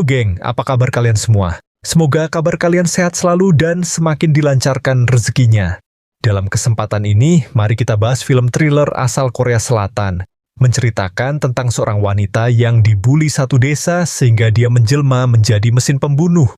Halo geng, apa kabar kalian semua? Semoga kabar kalian sehat selalu dan semakin dilancarkan rezekinya. Dalam kesempatan ini, mari kita bahas film thriller asal Korea Selatan. Menceritakan tentang seorang wanita yang dibully satu desa sehingga dia menjelma menjadi mesin pembunuh.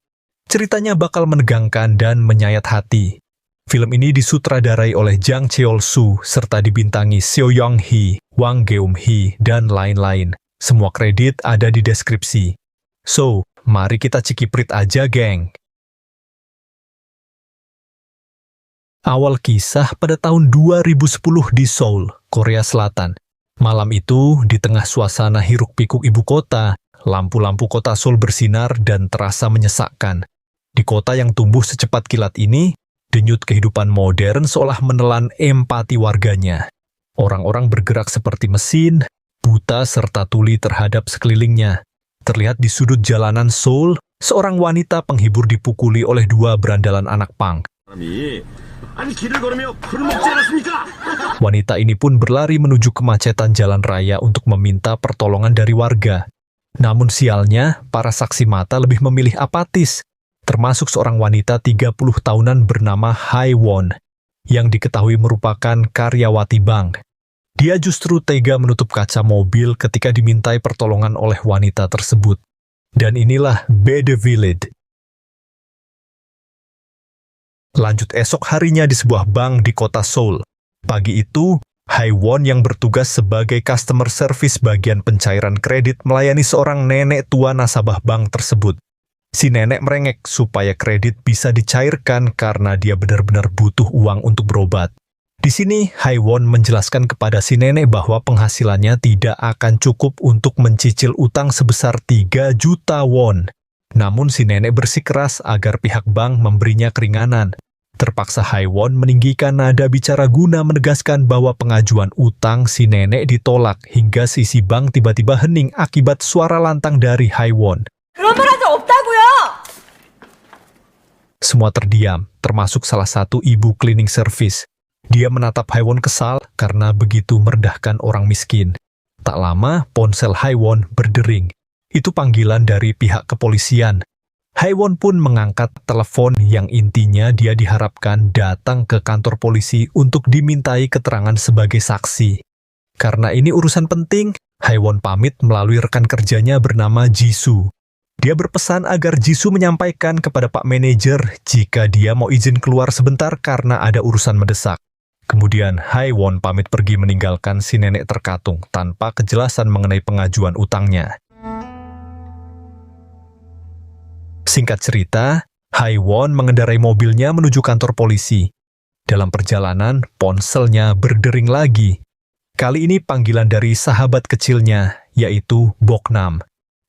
Ceritanya bakal menegangkan dan menyayat hati. Film ini disutradarai oleh Jang Cheol-soo serta dibintangi Seo Young-hee, Wang Geum-hee, dan lain-lain. Semua kredit ada di deskripsi. So, mari kita cikiprit aja, geng. Awal kisah pada tahun 2010 di Seoul, Korea Selatan. Malam itu, di tengah suasana hiruk-pikuk ibu kota, lampu-lampu kota Seoul bersinar dan terasa menyesakkan. Di kota yang tumbuh secepat kilat ini, denyut kehidupan modern seolah menelan empati warganya. Orang-orang bergerak seperti mesin, buta serta tuli terhadap sekelilingnya. Terlihat di sudut jalanan Seoul, seorang wanita penghibur dipukuli oleh dua berandalan anak pang. Wanita ini pun berlari menuju kemacetan jalan raya untuk meminta pertolongan dari warga. Namun sialnya, para saksi mata lebih memilih apatis, termasuk seorang wanita 30 tahunan bernama Hae-won, yang diketahui merupakan karyawati bank. Dia justru tega menutup kaca mobil ketika dimintai pertolongan oleh wanita tersebut. Dan inilah Bede Village. Lanjut esok harinya di sebuah bank di kota Seoul. Pagi itu, Hae-won yang bertugas sebagai customer service bagian pencairan kredit melayani seorang nenek tua nasabah bank tersebut. Si nenek merengek supaya kredit bisa dicairkan karena dia benar-benar butuh uang untuk berobat. Di sini, Hae-won menjelaskan kepada si nenek bahwa penghasilannya tidak akan cukup untuk mencicil utang sebesar 3 juta won. Namun si nenek bersikeras agar pihak bank memberinya keringanan. Terpaksa Hae-won meninggikan nada bicara guna menegaskan bahwa pengajuan utang si nenek ditolak hingga sisi bank tiba-tiba hening akibat suara lantang dari Hae-won. Semua terdiam, termasuk salah satu ibu cleaning service. Dia menatap Hae-won kesal karena begitu merendahkan orang miskin. Tak lama, ponsel Hae-won berdering. Itu panggilan dari pihak kepolisian. Hae-won pun mengangkat telepon yang intinya dia diharapkan datang ke kantor polisi untuk dimintai keterangan sebagai saksi. Karena ini urusan penting, Hae-won pamit melalui rekan kerjanya bernama Jisoo. Dia berpesan agar Jisoo menyampaikan kepada Pak Manajer jika dia mau izin keluar sebentar karena ada urusan mendesak. Kemudian Hae-won pamit pergi meninggalkan si nenek terkatung tanpa kejelasan mengenai pengajuan utangnya. Singkat cerita, Hae-won mengendarai mobilnya menuju kantor polisi. Dalam perjalanan, ponselnya berdering lagi. Kali ini panggilan dari sahabat kecilnya, yaitu Boknam.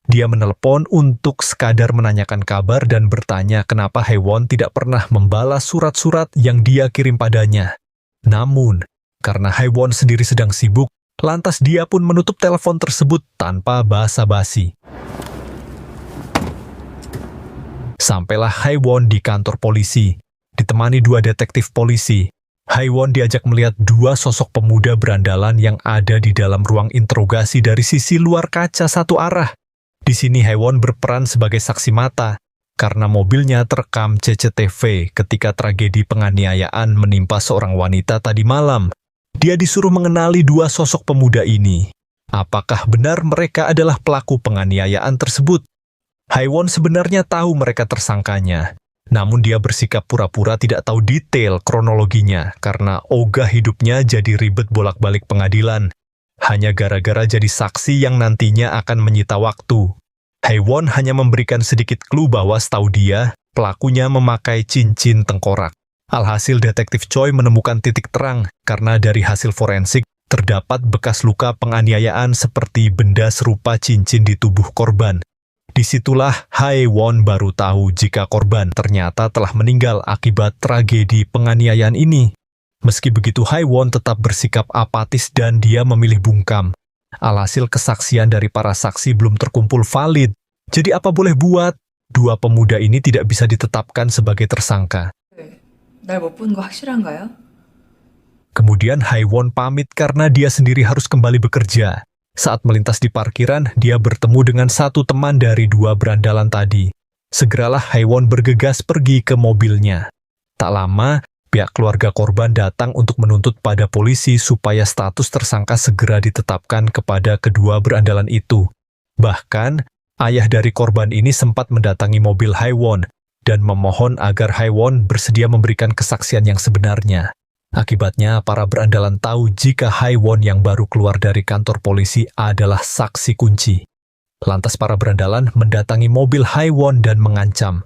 Dia menelepon untuk sekadar menanyakan kabar dan bertanya kenapa Hae-won tidak pernah membalas surat-surat yang dia kirim padanya. Namun, karena Hae-won sendiri sedang sibuk, lantas dia pun menutup telepon tersebut tanpa basa-basi. Sampailah Hae-won di kantor polisi, ditemani dua detektif polisi. Hae-won diajak melihat dua sosok pemuda berandalan yang ada di dalam ruang interogasi dari sisi luar kaca satu arah. Di sini Hae-won berperan sebagai saksi mata, karena mobilnya terekam CCTV ketika tragedi penganiayaan menimpa seorang wanita tadi malam. Dia disuruh mengenali dua sosok pemuda ini. Apakah benar mereka adalah pelaku penganiayaan tersebut? Hae-won sebenarnya tahu mereka tersangkanya, namun dia bersikap pura-pura tidak tahu detail kronologinya karena ogah hidupnya jadi ribet bolak-balik pengadilan. Hanya gara-gara jadi saksi yang nantinya akan menyita waktu. Hae-won hanya memberikan sedikit clue bahwa setahu dia, pelakunya memakai cincin tengkorak. Alhasil detektif Choi menemukan titik terang karena dari hasil forensik terdapat bekas luka penganiayaan seperti benda serupa cincin di tubuh korban. Disitulah Hae-won baru tahu jika korban ternyata telah meninggal akibat tragedi penganiayaan ini. Meski begitu Hae-won tetap bersikap apatis dan dia memilih bungkam. Alhasil kesaksian dari para saksi belum terkumpul valid. Jadi apa boleh buat, dua pemuda ini tidak bisa ditetapkan sebagai tersangka. 날 못 본 거 확실한가요? Kemudian Hae-won pamit karena dia sendiri harus kembali bekerja. Saat melintas di parkiran, dia bertemu dengan satu teman dari dua berandalan tadi. Segeralah Haewon bergegas pergi ke mobilnya. Tak lama, pihak keluarga korban datang untuk menuntut pada polisi supaya status tersangka segera ditetapkan kepada kedua berandalan itu. Bahkan, ayah dari korban ini sempat mendatangi mobil Haewon dan memohon agar Haewon bersedia memberikan kesaksian yang sebenarnya. Akibatnya, para berandalan tahu jika Haewon yang baru keluar dari kantor polisi adalah saksi kunci. Lantas para berandalan mendatangi mobil Haewon dan mengancam.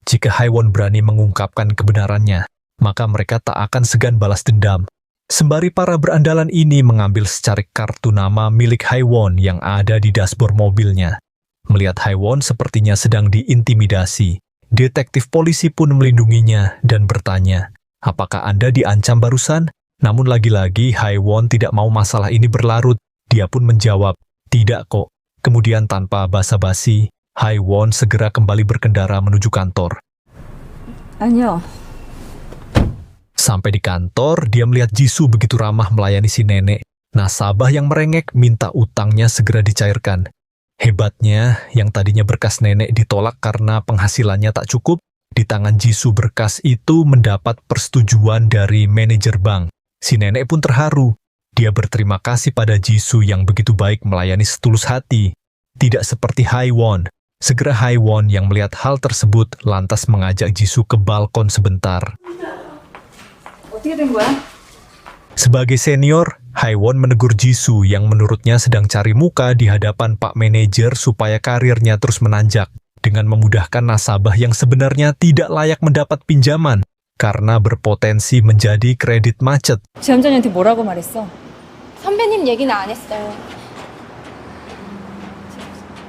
Jika Haewon berani mengungkapkan kebenarannya, maka mereka tak akan segan balas dendam. Sembari para berandalan ini mengambil secarik kartu nama milik Haewon yang ada di dashboard mobilnya. Melihat Haewon sepertinya sedang diintimidasi, detektif polisi pun melindunginya dan bertanya, "Apakah Anda diancam barusan?" Namun lagi-lagi Haewon tidak mau masalah ini berlarut. Dia pun menjawab, "Tidak kok." Kemudian tanpa basa-basi, Haewon segera kembali berkendara menuju kantor. 아니요. Sampai di kantor, dia melihat Jisoo begitu ramah melayani si nenek. Nasabah yang merengek minta utangnya segera dicairkan. Hebatnya, yang tadinya berkas nenek ditolak karena penghasilannya tak cukup, di tangan Jisoo berkas itu mendapat persetujuan dari manajer bank. Si nenek pun terharu. Dia berterima kasih pada Jisoo yang begitu baik melayani setulus hati. Tidak seperti Haewon. Segera Haewon yang melihat hal tersebut lantas mengajak Jisoo ke balkon sebentar. 어떻게 된 거야? Sebagai senior, Haewon menegur Jisoo yang menurutnya sedang cari muka di hadapan Pak Manajer supaya karirnya terus menanjak, dengan memudahkan nasabah yang sebenarnya tidak layak mendapat pinjaman karena berpotensi menjadi kredit macet. 지점장님한테 뭐라고 말했어? 선배님 얘기는 안 했어요.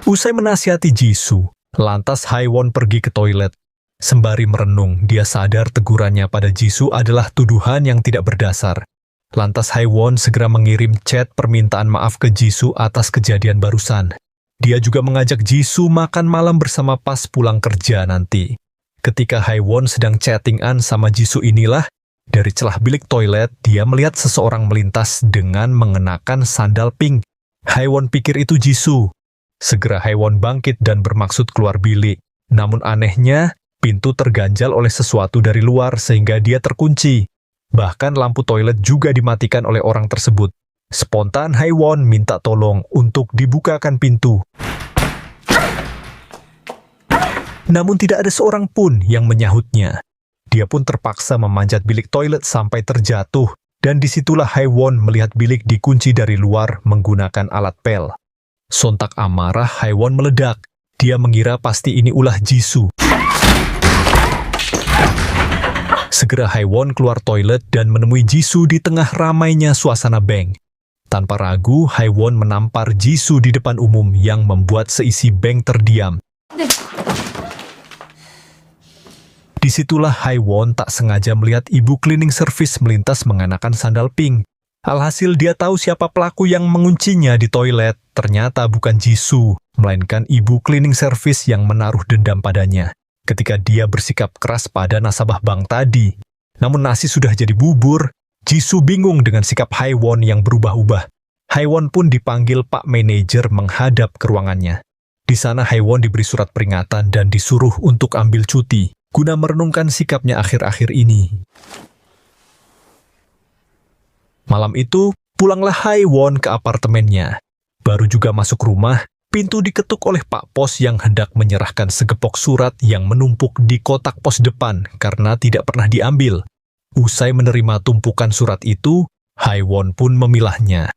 Usai menasihati Jisoo, lantas Haewon pergi ke toilet. Sembari merenung, dia sadar tegurannya pada Jisoo adalah tuduhan yang tidak berdasar. Lantas Haewon segera mengirim chat permintaan maaf ke Jisoo atas kejadian barusan. Dia juga mengajak Jisoo makan malam bersama pas pulang kerja nanti. Ketika Haewon sedang chattingan sama Jisoo inilah, dari celah bilik toilet, dia melihat seseorang melintas dengan mengenakan sandal pink. Haewon pikir itu Jisoo. Segera Haewon bangkit dan bermaksud keluar bilik. Namun anehnya, pintu terganjal oleh sesuatu dari luar sehingga dia terkunci. Bahkan lampu toilet juga dimatikan oleh orang tersebut. Spontan Haewon minta tolong untuk dibukakan pintu. Namun tidak ada seorang pun yang menyahutnya. Dia pun terpaksa memanjat bilik toilet sampai terjatuh, dan disitulah Haewon melihat bilik dikunci dari luar menggunakan alat pel. Sontak amarah Haewon meledak. Dia mengira pasti ini ulah Jisoo. Segera Haewon keluar toilet dan menemui Jisoo di tengah ramainya suasana bank. Tanpa ragu, Haewon menampar Jisoo di depan umum yang membuat seisi bank terdiam. Disitulah Haewon tak sengaja melihat ibu cleaning service melintas mengenakan sandal pink. Alhasil dia tahu siapa pelaku yang menguncinya di toilet. Ternyata bukan Jisoo, melainkan ibu cleaning service yang menaruh dendam padanya ketika dia bersikap keras pada nasabah bank tadi. Namun nasi sudah jadi bubur. Jisoo bingung dengan sikap Haewon yang berubah-ubah. Haewon pun dipanggil Pak Manajer menghadap ke ruangannya. Di sana Haewon diberi surat peringatan dan disuruh untuk ambil cuti guna merenungkan sikapnya akhir-akhir ini. Malam itu, pulanglah Haewon ke apartemennya. Baru juga masuk rumah, pintu diketuk oleh Pak Pos yang hendak menyerahkan segepok surat yang menumpuk di kotak pos depan karena tidak pernah diambil. Usai menerima tumpukan surat itu, Haewon pun memilahnya.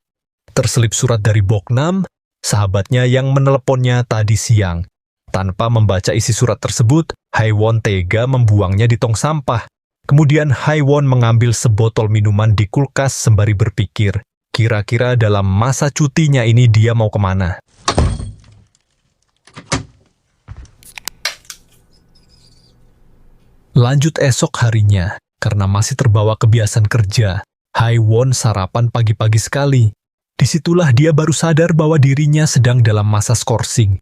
Terselip surat dari Boknam, sahabatnya yang meneleponnya tadi siang. Tanpa membaca isi surat tersebut, Haewon tega membuangnya di tong sampah. Kemudian Haewon mengambil sebotol minuman di kulkas sembari berpikir, kira-kira dalam masa cutinya ini dia mau kemana. Lanjut esok harinya, karena masih terbawa kebiasaan kerja, Haewon sarapan pagi-pagi sekali. Disitulah dia baru sadar bahwa dirinya sedang dalam masa skorsing.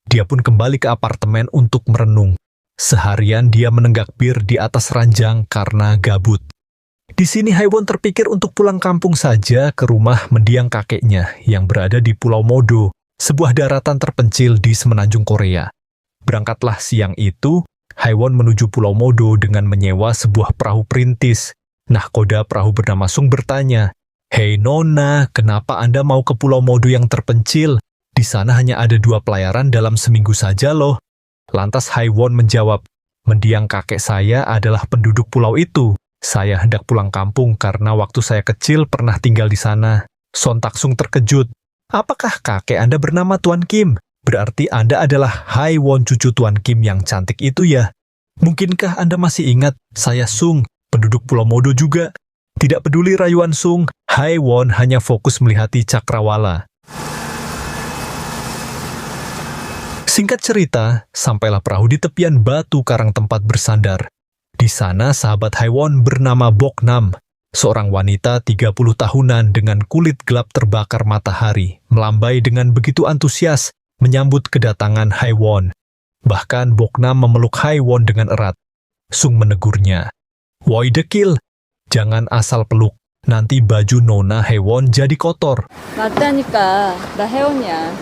Dia pun kembali ke apartemen untuk merenung. Seharian dia menenggak bir di atas ranjang karena gabut. Di sini Haiwon terpikir untuk pulang kampung saja ke rumah mendiang kakeknya yang berada di Pulau Modo, sebuah daratan terpencil di semenanjung Korea. Berangkatlah siang itu, Haiwon menuju Pulau Modo dengan menyewa sebuah perahu perintis. Nahkoda perahu bernama Sung bertanya, "Hei Nona, kenapa Anda mau ke Pulau Modo yang terpencil? Di sana hanya ada 2 pelayaran dalam seminggu saja loh." Lantas Haiwon menjawab, "Mendiang kakek saya adalah penduduk pulau itu. Saya hendak pulang kampung karena waktu saya kecil pernah tinggal di sana." Sontak Sung terkejut. "Apakah kakek Anda bernama Tuan Kim? Berarti Anda adalah Haiwon, cucu Tuan Kim yang cantik itu ya? Mungkinkah Anda masih ingat, saya Sung, penduduk Pulau Modo juga?" Tidak peduli rayuan Sung, Haiwon hanya fokus melihati cakrawala. Singkat cerita, sampailah perahu di tepian batu karang tempat bersandar. Di sana sahabat Haiwon bernama Boknam, seorang wanita 30 tahunan dengan kulit gelap terbakar matahari, melambai dengan begitu antusias menyambut kedatangan Haiwon. Bahkan Boknam memeluk Haiwon dengan erat. Sung menegurnya, "Woi dekil, jangan asal peluk, nanti baju Nona Haiwon jadi kotor." 맞다니까. 나 혜원이야.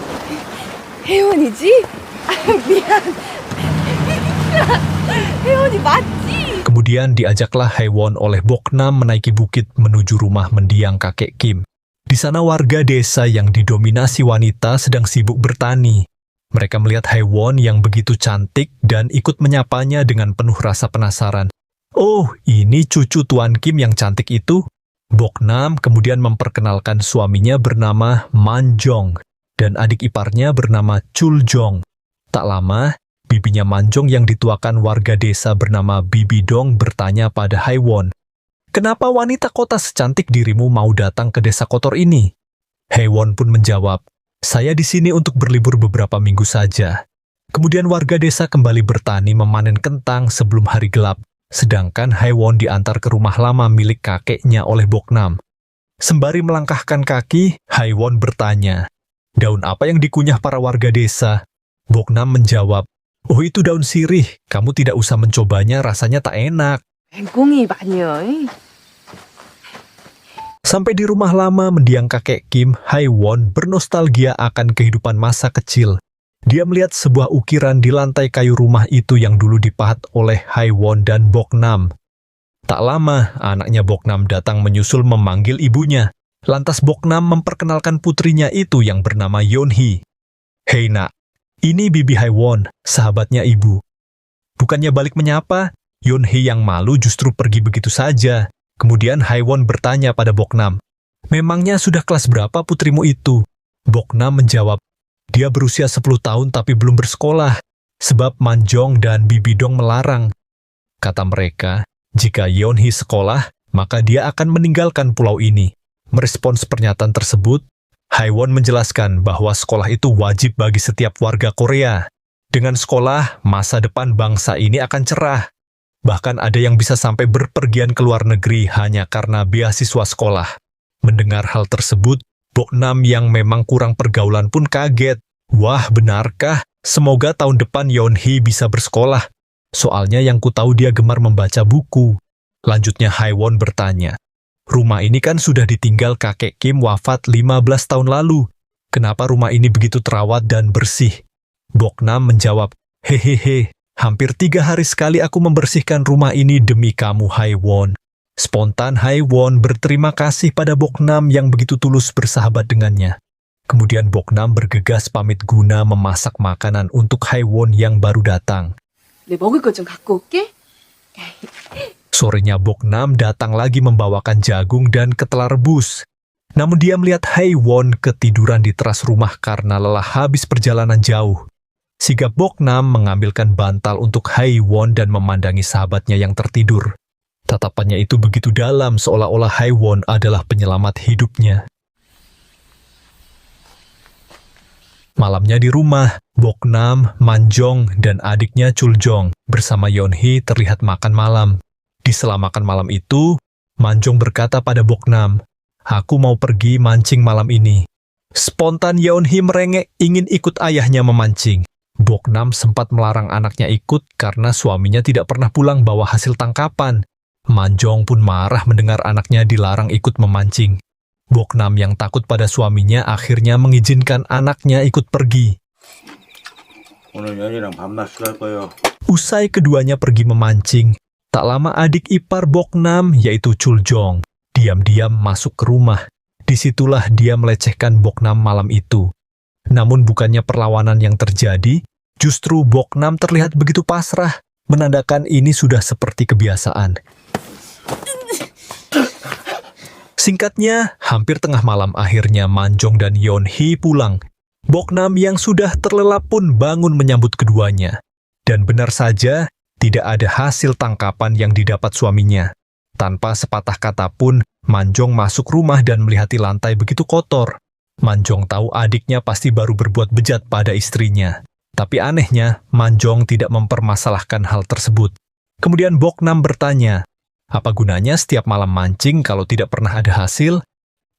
혜원이지? 아, 미안. 혜원이 맞지? Kemudian diajaklah Haiwon oleh Boknam menaiki bukit menuju rumah mendiang kakek Kim. Di sana warga desa yang didominasi wanita sedang sibuk bertani. Mereka melihat Haiwon yang begitu cantik dan ikut menyapanya dengan penuh rasa penasaran. "Oh, ini cucu Tuan Kim yang cantik itu?" Boknam kemudian memperkenalkan suaminya bernama Manjong dan adik iparnya bernama Chuljong. Tak lama, bibinya Manjong yang dituakan warga desa bernama Bibi Dong bertanya pada Haiwon, "Kenapa wanita kota secantik dirimu mau datang ke desa kotor ini?" Haiwon pun menjawab, "Saya di sini untuk berlibur beberapa minggu saja." Kemudian warga desa kembali bertani memanen kentang sebelum hari gelap, sedangkan Haiwon diantar ke rumah lama milik kakeknya oleh Boknam. Sembari melangkahkan kaki, Haiwon bertanya, "Daun apa yang dikunyah para warga desa?" Boknam menjawab, "Oh, itu daun sirih, kamu tidak usah mencobanya, rasanya tak enak." 맹꽁이 마녀. Sampai di rumah lama mendiang kakek Kim, Haiwon bernostalgia akan kehidupan masa kecil. Dia melihat sebuah ukiran di lantai kayu rumah itu yang dulu dipahat oleh Haiwon dan Boknam. Tak lama, anaknya Boknam datang menyusul memanggil ibunya. Lantas Boknam memperkenalkan putrinya itu yang bernama Yeonhee. "Hei nak, ini bibi Haiwon, sahabatnya ibu." Bukannya balik menyapa, Yeonhee yang malu justru pergi begitu saja. Kemudian Haiwon bertanya pada Boknam, "Memangnya sudah kelas berapa putrimu itu?" Boknam menjawab, "Dia berusia 10 tahun tapi belum bersekolah, sebab Manjong dan Bibi Dong melarang." Kata mereka, jika Yeonhee sekolah, maka dia akan meninggalkan pulau ini. Merespons pernyataan tersebut, Haiwon menjelaskan bahwa sekolah itu wajib bagi setiap warga Korea. Dengan sekolah, masa depan bangsa ini akan cerah. Bahkan ada yang bisa sampai berpergian ke luar negeri hanya karena beasiswa sekolah. Mendengar hal tersebut, Boknam yang memang kurang pergaulan pun kaget. "Wah, benarkah? Semoga tahun depan Yeonhee bisa bersekolah. Soalnya yang ku tahu dia gemar membaca buku." Lanjutnya Haiwon bertanya, "Rumah ini kan sudah ditinggal kakek Kim wafat 15 tahun lalu. Kenapa rumah ini begitu terawat dan bersih?" Boknam menjawab, "Hehehe, hampir 3 hari sekali aku membersihkan rumah ini demi kamu, Haiwon." Spontan Haiwon berterima kasih pada Boknam yang begitu tulus bersahabat dengannya. Kemudian Boknam bergegas pamit guna memasak makanan untuk Haiwon yang baru datang. 내 먹을 것 좀 갖고 올게. Sorenya Boknam datang lagi membawakan jagung dan ketelar rebus. Namun dia melihat Haiwon ketiduran di teras rumah karena lelah habis perjalanan jauh. Sigap Boknam mengambilkan bantal untuk Haiwon dan memandangi sahabatnya yang tertidur. Tatapannya itu begitu dalam seolah-olah Haiwon adalah penyelamat hidupnya. Malamnya di rumah, Boknam, Manjong, dan adiknya Chuljong bersama Yeonhee terlihat makan malam. Di sela makan malam itu, Manjong berkata pada Boknam, "Aku mau pergi mancing malam ini." Spontan Yeonhee merengek ingin ikut ayahnya memancing. Boknam sempat melarang anaknya ikut karena suaminya tidak pernah pulang bawa hasil tangkapan. Manjong pun marah mendengar anaknya dilarang ikut memancing. Boknam yang takut pada suaminya akhirnya mengizinkan anaknya ikut pergi. 오늘 연이랑 밤낮 술할 거예요. Usai keduanya pergi memancing, tak lama adik ipar Boknam yaitu Chuljong diam-diam masuk ke rumah. Disitulah dia melecehkan Boknam malam itu. Namun bukannya perlawanan yang terjadi, justru Boknam terlihat begitu pasrah, menandakan ini sudah seperti kebiasaan. Singkatnya, hampir tengah malam akhirnya Manjong dan Yeonhee pulang. Boknam yang sudah terlelap pun bangun menyambut keduanya. Dan benar saja, tidak ada hasil tangkapan yang didapat suaminya. Tanpa sepatah kata pun, Manjong masuk rumah dan melihati lantai begitu kotor. Manjong tahu adiknya pasti baru berbuat bejat pada istrinya. Tapi anehnya, Manjong tidak mempermasalahkan hal tersebut. Kemudian Boknam bertanya, apa gunanya setiap malam mancing kalau tidak pernah ada hasil?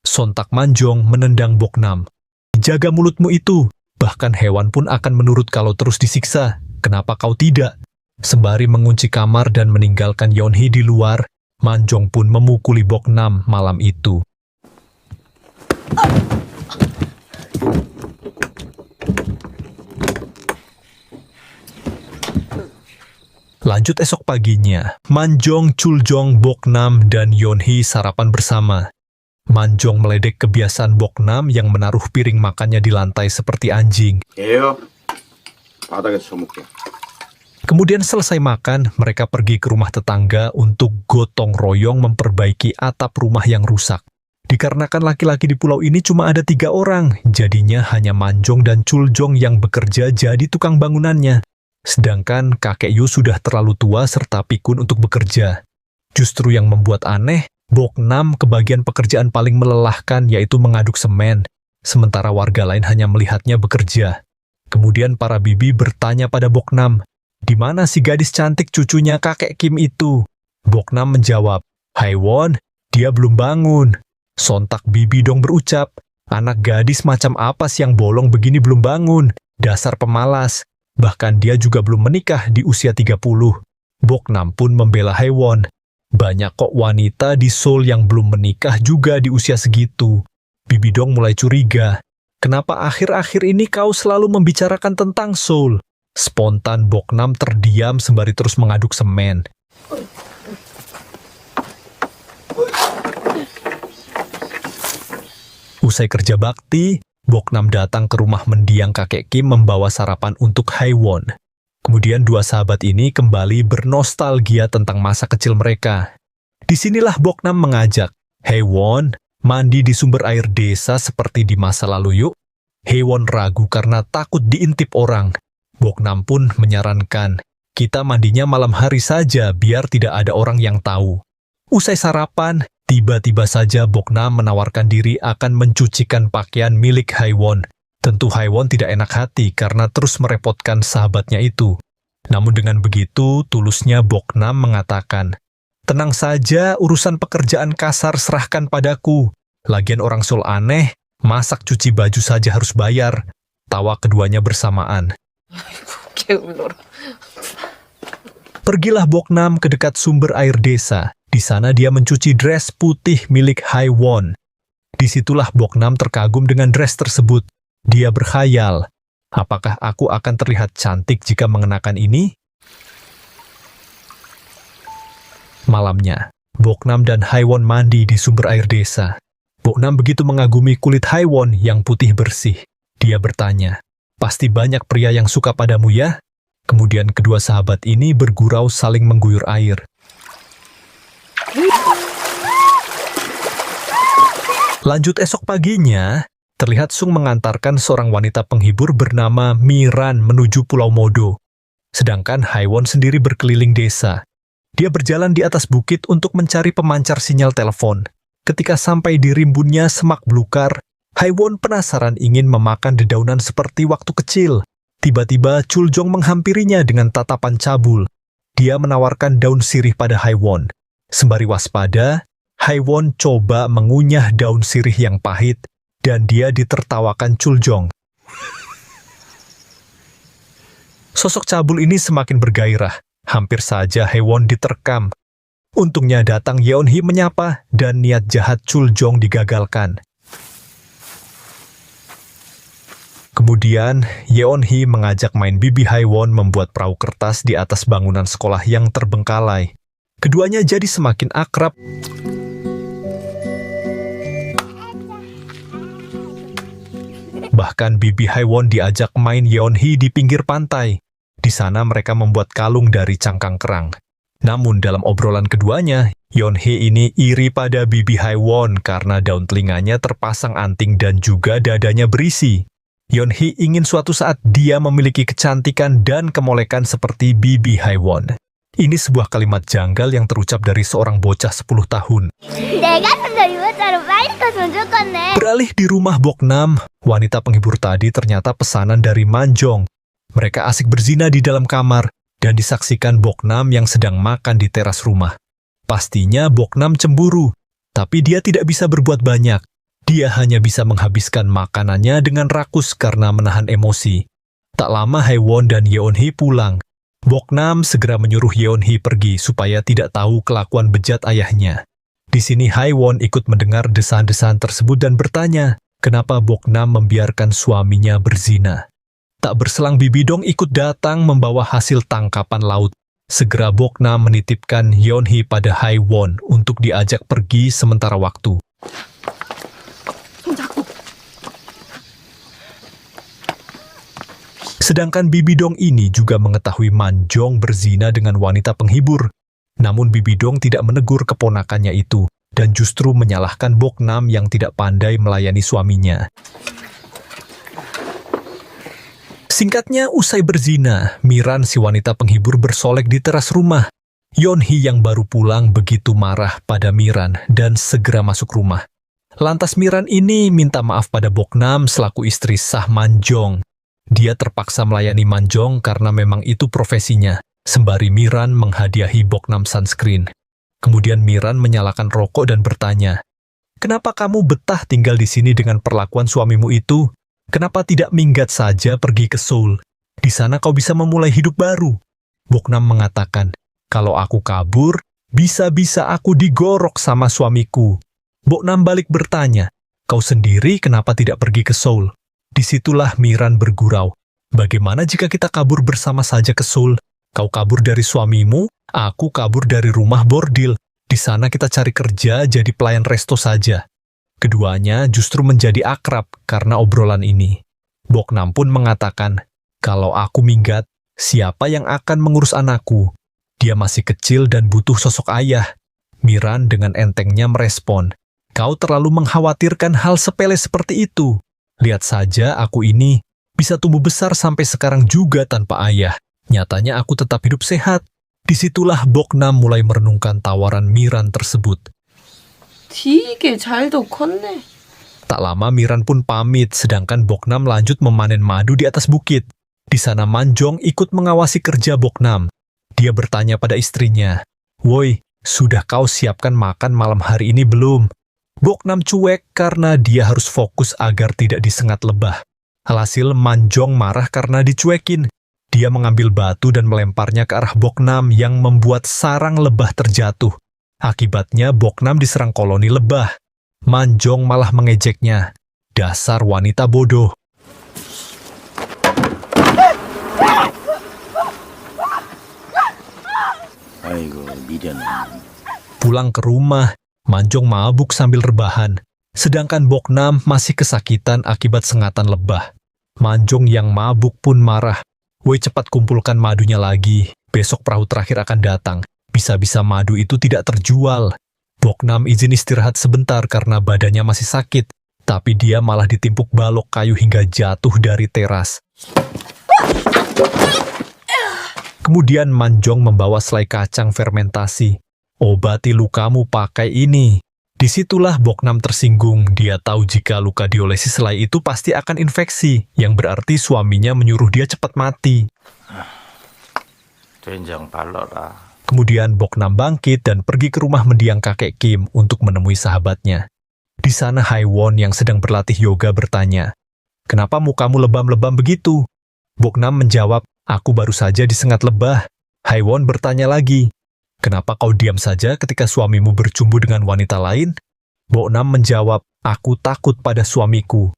Sontak Manjong menendang Boknam. Jaga mulutmu itu, bahkan hewan pun akan menurut kalau terus disiksa. Kenapa kau tidak? Sembari mengunci kamar dan meninggalkan Yeonhee di luar, Manjong pun memukuli Boknam malam itu. Lanjut esok paginya, Manjong, Chuljong, Boknam, dan Yeonhee sarapan bersama. Manjong meledek kebiasaan Boknam yang menaruh piring makannya di lantai seperti anjing. 예요. 바닥에서 처먹게. Kemudian selesai makan, mereka pergi ke rumah tetangga untuk gotong royong memperbaiki atap rumah yang rusak. Dikarenakan laki-laki di pulau ini cuma ada 3 orang, jadinya hanya Manjong dan Chuljong yang bekerja jadi tukang bangunannya. Sedangkan kakek Yu sudah terlalu tua serta pikun untuk bekerja. Justru yang membuat aneh, Boknam kebagian pekerjaan paling melelahkan yaitu mengaduk semen, sementara warga lain hanya melihatnya bekerja. Kemudian para bibi bertanya pada Boknam, di mana si gadis cantik cucunya kakek Kim itu? Boknam menjawab, Haewon, dia belum bangun. Sontak bibi dong berucap, anak gadis macam apa sih yang bolong begini belum bangun? Dasar pemalas. Bahkan dia juga belum menikah di usia 30. Boknam pun membela Haewon. Banyak kok wanita di Seoul yang belum menikah juga di usia segitu. Bibi dong mulai curiga. Kenapa akhir-akhir ini kau selalu membicarakan tentang Seoul? Spontan Boknam terdiam sembari terus mengaduk semen. Usai kerja bakti, Boknam datang ke rumah mendiang kakek Kim membawa sarapan untuk Haewon. Kemudian 2 sahabat ini kembali bernostalgia tentang masa kecil mereka. Disinilah Boknam mengajak, Haewon, mandi di sumber air desa seperti di masa lalu yuk. Haewon ragu karena takut diintip orang. Boknam pun menyarankan, kita mandinya malam hari saja biar tidak ada orang yang tahu. Usai sarapan, tiba-tiba saja Boknam menawarkan diri akan mencucikan pakaian milik Haewon. Tentu Haewon tidak enak hati karena terus merepotkan sahabatnya itu. Namun dengan begitu, tulusnya Boknam mengatakan, tenang saja, urusan pekerjaan kasar serahkan padaku. Lagian orang Seoul aneh, masak cuci baju saja harus bayar. Tawa keduanya bersamaan. Pergilah Boknam ke dekat sumber air desa. Di sana dia mencuci dress putih milik Haewon. Disitulah Boknam terkagum dengan dress tersebut. Dia berkhayal, apakah aku akan terlihat cantik jika mengenakan ini? Malamnya, Boknam dan Haewon mandi di sumber air desa. Boknam begitu mengagumi kulit Haewon yang putih bersih. Dia bertanya, pasti banyak pria yang suka padamu ya? Kemudian kedua sahabat ini bergurau saling mengguyur air. Lanjut esok paginya, terlihat Sung mengantarkan seorang wanita penghibur bernama Miran menuju Pulau Modo. Sedangkan Haewon sendiri berkeliling desa. Dia berjalan di atas bukit untuk mencari pemancar sinyal telepon. Ketika sampai di rimbunnya semak belukar, Haewon penasaran ingin memakan dedaunan seperti waktu kecil. Tiba-tiba Chuljong menghampirinya dengan tatapan cabul. Dia menawarkan daun sirih pada Haewon. Sembari waspada, Haewon coba mengunyah daun sirih yang pahit, dan dia ditertawakan Chuljong. Sosok cabul ini semakin bergairah, hampir saja Haewon diterkam. Untungnya datang Yeon-hee menyapa dan niat jahat Chul Jong digagalkan. Kemudian, Yeon-hee mengajak main Bibi Haewon membuat perahu kertas di atas bangunan sekolah yang terbengkalai. Keduanya jadi semakin akrab. Bahkan Bibi Haewon diajak main Yeon-hee di pinggir pantai. Di sana mereka membuat kalung dari cangkang kerang. Namun dalam obrolan keduanya, Yeon-hee ini iri pada Bibi Haewon karena daun telinganya terpasang anting dan juga dadanya berisi. Yeon-hee ingin suatu saat dia memiliki kecantikan dan kemolekan seperti Bibi Haewon. Ini sebuah kalimat janggal yang terucap dari seorang bocah 10 tahun. Beralih di rumah Boknam, wanita penghibur tadi ternyata pesanan dari Manjong. Mereka asik berzina di dalam kamar dan disaksikan Boknam yang sedang makan di teras rumah. Pastinya Boknam cemburu, tapi dia tidak bisa berbuat banyak. Dia hanya bisa menghabiskan makanannya dengan rakus karena menahan emosi. Tak lama Haewon dan Yeon-hee pulang. Boknam segera menyuruh Yeon-hee pergi supaya tidak tahu kelakuan bejat ayahnya. Di sini Haewon ikut mendengar desahan-desahan tersebut dan bertanya, kenapa Boknam membiarkan suaminya berzina. Tak berselang Bibi Dong ikut datang membawa hasil tangkapan laut. Segera Boknam menitipkan Yeon-hee pada Haewon untuk diajak pergi sementara waktu. Sedangkan Bibi Dong ini juga mengetahui Manjong berzina dengan wanita penghibur. Namun Bibi Dong tidak menegur keponakannya itu, dan justru menyalahkan Boknam yang tidak pandai melayani suaminya. Singkatnya, usai berzina, Miran si wanita penghibur bersolek di teras rumah. Yeon-hee yang baru pulang begitu marah pada Miran dan segera masuk rumah. Lantas Miran ini minta maaf pada Boknam selaku istri sah Manjong. Dia terpaksa melayani Manjong karena memang itu profesinya, sembari Miran menghadiahi Boknam sunscreen. Kemudian Miran menyalakan rokok dan bertanya, "Kenapa kamu betah tinggal di sini dengan perlakuan suamimu itu? Kenapa tidak minggat saja pergi ke Seoul? Di sana kau bisa memulai hidup baru." Boknam mengatakan, "Kalau aku kabur, bisa-bisa aku digorok sama suamiku." Boknam balik bertanya, "Kau sendiri kenapa tidak pergi ke Seoul?" Disitulah Miran bergurau. "Bagaimana jika kita kabur bersama saja ke Seoul? Kau kabur dari suamimu, aku kabur dari rumah bordil. Di sana kita cari kerja jadi pelayan resto saja." Keduanya justru menjadi akrab karena obrolan ini. Boknam pun mengatakan, "Kalau aku minggat, siapa yang akan mengurus anakku? Dia masih kecil dan butuh sosok ayah." Miran dengan entengnya merespon, "Kau terlalu mengkhawatirkan hal sepele seperti itu. Lihat saja aku ini bisa tumbuh besar sampai sekarang juga tanpa ayah. Nyatanya aku tetap hidup sehat." Disitulah Boknam mulai merenungkan tawaran Miran tersebut. 되게 잘도 컸네. Tak lama Miran pun pamit, sedangkan Boknam lanjut memanen madu di atas bukit. Di sana Manjong ikut mengawasi kerja Boknam. Dia bertanya pada istrinya, "Woi, sudah kau siapkan makan malam hari ini belum?" Boknam cuek karena dia harus fokus agar tidak disengat lebah. Alhasil Manjong marah karena dicuekin. Dia mengambil batu dan melemparnya ke arah Boknam yang membuat sarang lebah terjatuh. Akibatnya Boknam diserang koloni lebah. Manjong malah mengejeknya. "Dasar wanita bodoh." 아이고, 미련은. Pulang ke rumah, Manjong mabuk sambil rebahan. Sedangkan Boknam masih kesakitan akibat sengatan lebah. Manjong yang mabuk pun marah. "Woi, cepat kumpulkan madunya lagi. Besok perahu terakhir akan datang. Bisa-bisa madu itu tidak terjual." Boknam izin istirahat sebentar karena badannya masih sakit. Tapi dia malah ditimpuk balok kayu hingga jatuh dari teras. Kemudian Manjong membawa selai kacang fermentasi. "Obati lukamu pakai ini." Disitulah Boknam tersinggung. Dia tahu jika luka diolesi selai itu pasti akan infeksi, yang berarti suaminya menyuruh dia cepat mati. 된장 발라라. Kemudian Boknam bangkit dan pergi ke rumah mendiang kakek Kim untuk menemui sahabatnya. Di sana Haewon yang sedang berlatih yoga bertanya, "Kenapa mukamu lebam-lebam begitu?" Boknam menjawab, "Aku baru saja disengat lebah." Haewon bertanya lagi, kenapa kau diam saja ketika suamimu bercumbu dengan wanita lain? Boknam menjawab, aku takut pada suamiku.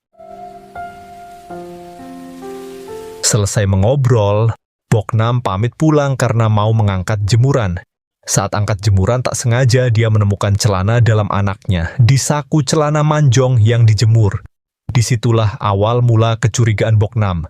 Selesai mengobrol, Boknam pamit pulang karena mau mengangkat jemuran. Saat angkat jemuran tak sengaja dia menemukan celana dalam anaknya di saku celana Manjong yang dijemur. Disitulah awal mula kecurigaan Boknam.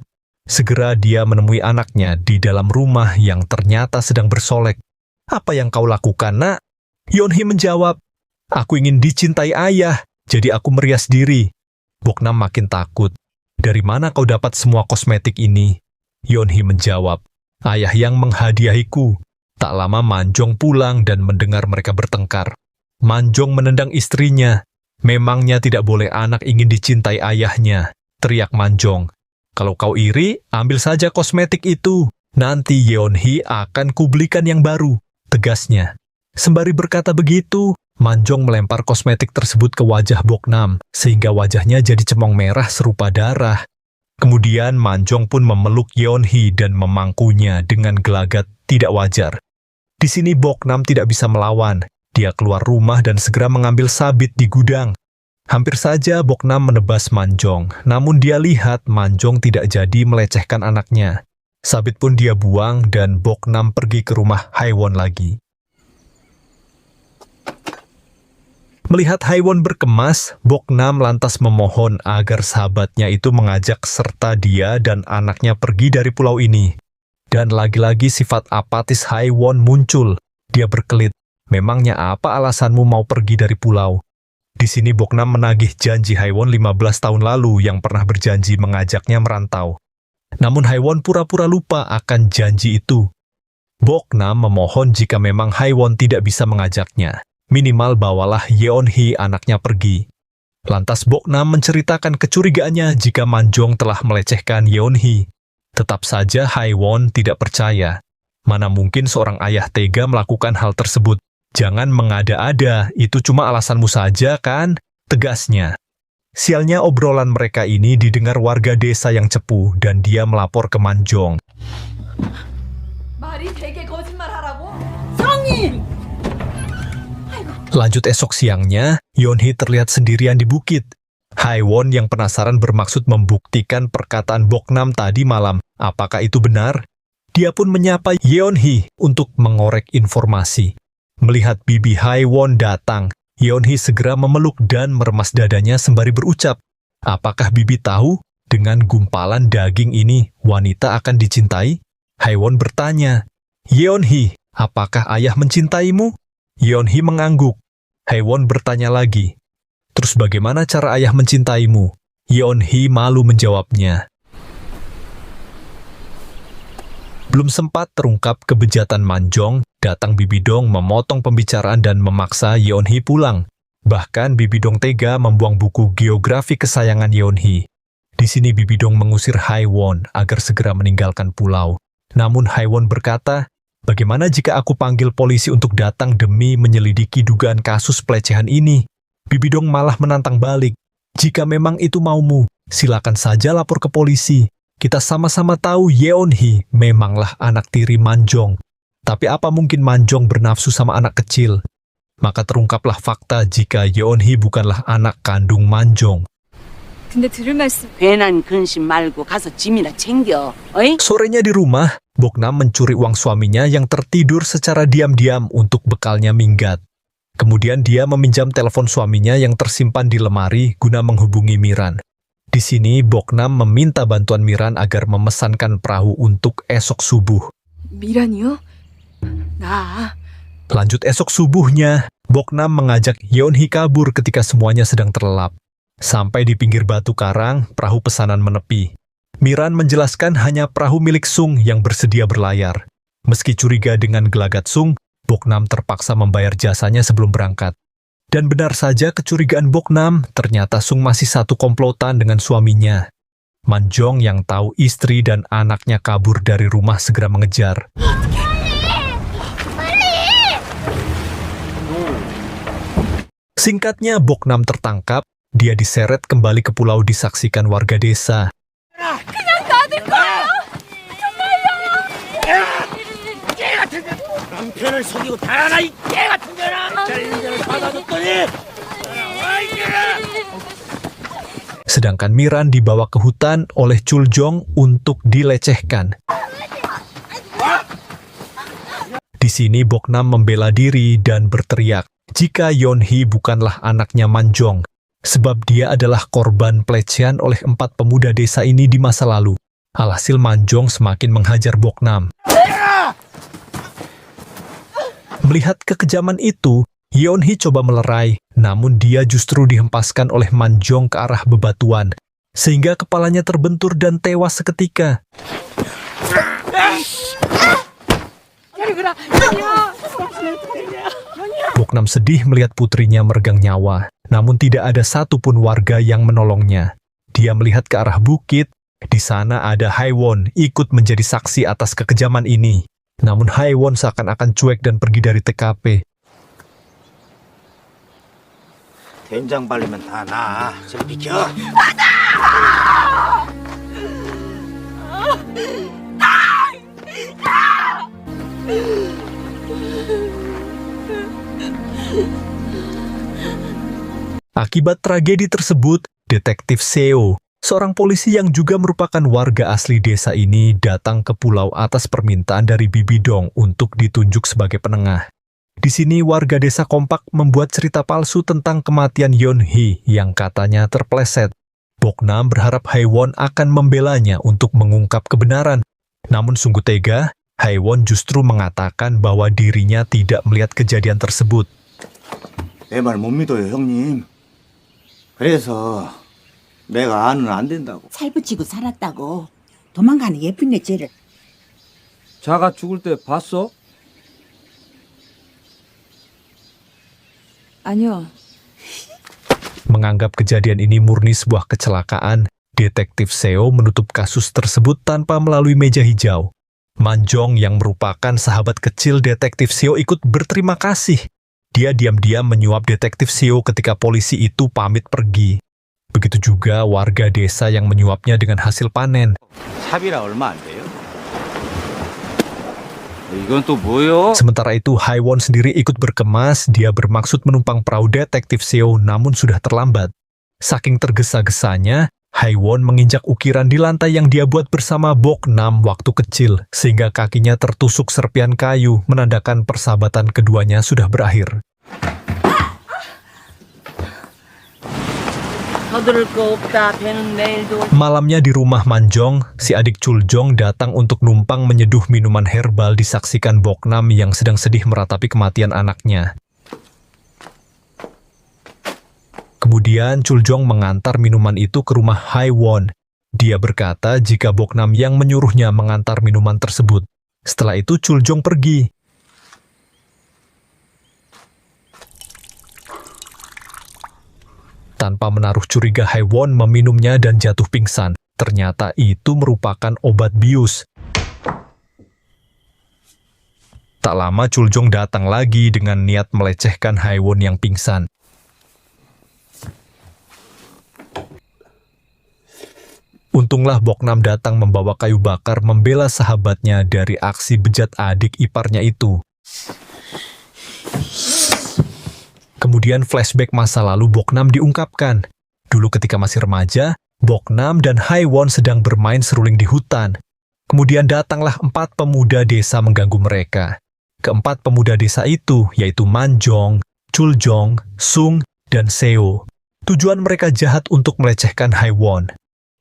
Segera dia menemui anaknya di dalam rumah yang ternyata sedang bersolek. Apa yang kau lakukan, nak? Yeonhee menjawab, aku ingin dicintai ayah, jadi aku merias diri. Boknam makin takut. Dari mana kau dapat semua kosmetik ini? Yeonhee menjawab, ayah yang menghadiahiku. Tak lama Manjong pulang dan mendengar mereka bertengkar. Manjong menendang istrinya. Memangnya tidak boleh anak ingin dicintai ayahnya, teriak Manjong. Kalau kau iri, ambil saja kosmetik itu. Nanti Yeonhee akan kubelikan yang baru, tegasnya. Sembari berkata begitu, Manjong melempar kosmetik tersebut ke wajah Boknam, sehingga wajahnya jadi cemong merah serupa darah. Kemudian Manjong pun memeluk Yeonhee dan memangkunya dengan gelagat tidak wajar. Di sini Boknam tidak bisa melawan. Dia keluar rumah dan segera mengambil sabit di gudang. Hampir saja Boknam menebas Manjong, namun dia lihat Manjong tidak jadi melecehkan anaknya. Sabit pun dia buang dan Boknam pergi ke rumah Haewon lagi. Melihat Haewon berkemas, Boknam lantas memohon agar sahabatnya itu mengajak serta dia dan anaknya pergi dari pulau ini. Dan lagi-lagi sifat apatis Haewon muncul. Dia berkelit, memangnya apa alasanmu mau pergi dari pulau? Di sini Boknam menagih janji Haewon 15 tahun lalu yang pernah berjanji mengajaknya merantau. Namun Haewon pura-pura lupa akan janji itu. Boknam memohon jika memang Haewon tidak bisa mengajaknya. Minimal bawalah Yeonhee anaknya pergi. Lantas Boknam menceritakan kecurigaannya jika Manjong telah melecehkan Yeonhee. Tetap saja Haewon tidak percaya. Mana mungkin seorang ayah tega melakukan hal tersebut? Jangan mengada-ada, itu cuma alasanmu saja kan? Tegasnya. Sialnya obrolan mereka ini didengar warga desa yang cepu dan dia melapor ke Manjong. 말이 되게 거짓말하라고? 성인! Lanjut esok siangnya, Yeonhee terlihat sendirian di bukit. Haewon yang penasaran bermaksud membuktikan perkataan Boknam tadi malam. Apakah itu benar? Dia pun menyapa Yeonhee untuk mengorek informasi. Melihat bibi Haewon datang, Yeonhee segera memeluk dan meremas dadanya sembari berucap, apakah bibi tahu dengan gumpalan daging ini wanita akan dicintai? Haewon bertanya, Yeonhee, apakah ayah mencintaimu? Yeonhee mengangguk. Haewon bertanya lagi, terus bagaimana cara ayah mencintaimu? Yeonhee malu menjawabnya. Belum sempat terungkap kebejatan Manjong, datang Bibi Dong memotong pembicaraan dan memaksa Yeonhee pulang. Bahkan Bibi Dong tega membuang buku geografi kesayangan Yeonhee. Di sini Bibi Dong mengusir Haewon agar segera meninggalkan pulau. Namun Haewon berkata, bagaimana jika aku panggil polisi untuk datang demi menyelidiki dugaan kasus pelecehan ini? Bibi Dong malah menantang balik. Jika memang itu maumu, silakan saja lapor ke polisi. Kita sama-sama tahu Yeonhee memanglah anak tiri Manjong. Tapi apa mungkin Manjong bernafsu sama anak kecil? Maka terungkaplah fakta jika Yeonhee bukanlah anak kandung Manjong. 근데 들을 말씀. 괜한 근심 말고 가서 짐이나 챙겨. 어이? Sorenya di rumah, Boknam mencuri uang suaminya yang tertidur secara diam-diam untuk bekalnya minggat. Kemudian dia meminjam telepon suaminya yang tersimpan di lemari guna menghubungi Miran. Di sini Boknam meminta bantuan Miran agar memesankan perahu untuk esok subuh. 미란이요? 나 Lanjut esok subuhnya, Boknam mengajak Yeonhee kabur ketika semuanya sedang terlelap. Sampai di pinggir batu karang, perahu pesanan menepi. Miran menjelaskan hanya perahu milik Sung yang bersedia berlayar. Meski curiga dengan gelagat Sung, Boknam terpaksa membayar jasanya sebelum berangkat. Dan benar saja kecurigaan Boknam, ternyata Sung masih satu komplotan dengan suaminya. Manjong yang tahu istri dan anaknya kabur dari rumah segera mengejar. Singkatnya, Boknam tertangkap, dia diseret kembali ke pulau disaksikan warga desa. 남편을 속이고 달아나 이 개 같은 년아! 잘리는 자를 받아줬더니! Sedangkan Miran dibawa ke hutan oleh Chuljong untuk dilecehkan. Di sini Boknam membela diri dan berteriak jika Yeonhee bukanlah anaknya Manjong, sebab dia adalah korban pelecehan oleh 4 pemuda desa ini di masa lalu. Alhasil Manjong semakin menghajar Boknam. Melihat kekejaman itu, Yeonhee coba melerai, namun dia justru dihempaskan oleh Manjong ke arah bebatuan, sehingga kepalanya terbentur dan tewas seketika. Boknam sedih melihat putrinya meregang nyawa, namun tidak ada satupun warga yang menolongnya. Dia melihat ke arah bukit, di sana ada Haewon ikut menjadi saksi atas kekejaman ini. Namun Haewon seakan-akan cuek dan pergi dari TKP. 된장 발리면 다 나. 저리 비켜. Akibat tragedi tersebut, Detektif Seo, seorang polisi yang juga merupakan warga asli desa ini, datang ke pulau atas permintaan dari Bibi Dong untuk ditunjuk sebagai penengah. Di sini warga desa kompak membuat cerita palsu tentang kematian Yeonhee yang katanya terpeleset. Boknam berharap Haewon akan membelanya untuk mengungkap kebenaran. Namun sungguh tega, Haewon justru mengatakan bahwa dirinya tidak melihat kejadian tersebut. 내 말 못 믿어요, 형님. 그래서 내가 안은 안 된다고. 살붙이고 살았다고 도망가는 예쁜네 쟤를. 자가 죽을 때 봤어? 아니요. Menganggap kejadian ini murni sebuah kecelakaan, Detektif Seo menutup kasus tersebut tanpa melalui meja hijau. Manjong yang merupakan sahabat kecil Detektif Seo ikut berterima kasih. Dia diam-diam menyuap Detektif Seo ketika polisi itu pamit pergi. Begitu juga warga desa yang menyuapnya dengan hasil panen. 삽이라 얼마 안 돼요? 이건 또 뭐요? Sementara itu, Haewon sendiri ikut berkemas. Dia bermaksud menumpang perahu Detektif Seo, namun sudah terlambat. Saking tergesa-gesanya, Haewon menginjak ukiran di lantai yang dia buat bersama Boknam waktu kecil, sehingga kakinya tertusuk serpian kayu, menandakan persahabatan keduanya sudah berakhir. 서두를 거 없다. 배는 내일도. Malamnya di rumah Manjong, si adik Chuljong datang untuk numpang menyeduh minuman herbal disaksikan Boknam yang sedang sedih meratapi kematian anaknya. Kemudian Chuljong mengantar minuman itu ke rumah Haewon. Dia berkata jika Boknam yang menyuruhnya mengantar minuman tersebut. Setelah itu Chuljong pergi. Tanpa menaruh curiga, Haewon meminumnya dan jatuh pingsan. Ternyata itu merupakan obat bius. Tak lama Chuljong datang lagi dengan niat melecehkan Haewon yang pingsan. Untunglah Boknam datang membawa kayu bakar membela sahabatnya dari aksi bejat adik iparnya itu. Kemudian flashback masa lalu Boknam diungkapkan. Dulu ketika masih remaja, Boknam dan Haewon sedang bermain seruling di hutan. Kemudian datanglah 4 pemuda desa mengganggu mereka. Keempat pemuda desa itu yaitu Manjong, Chuljong, Sung, dan Seo. Tujuan mereka jahat untuk melecehkan Haewon.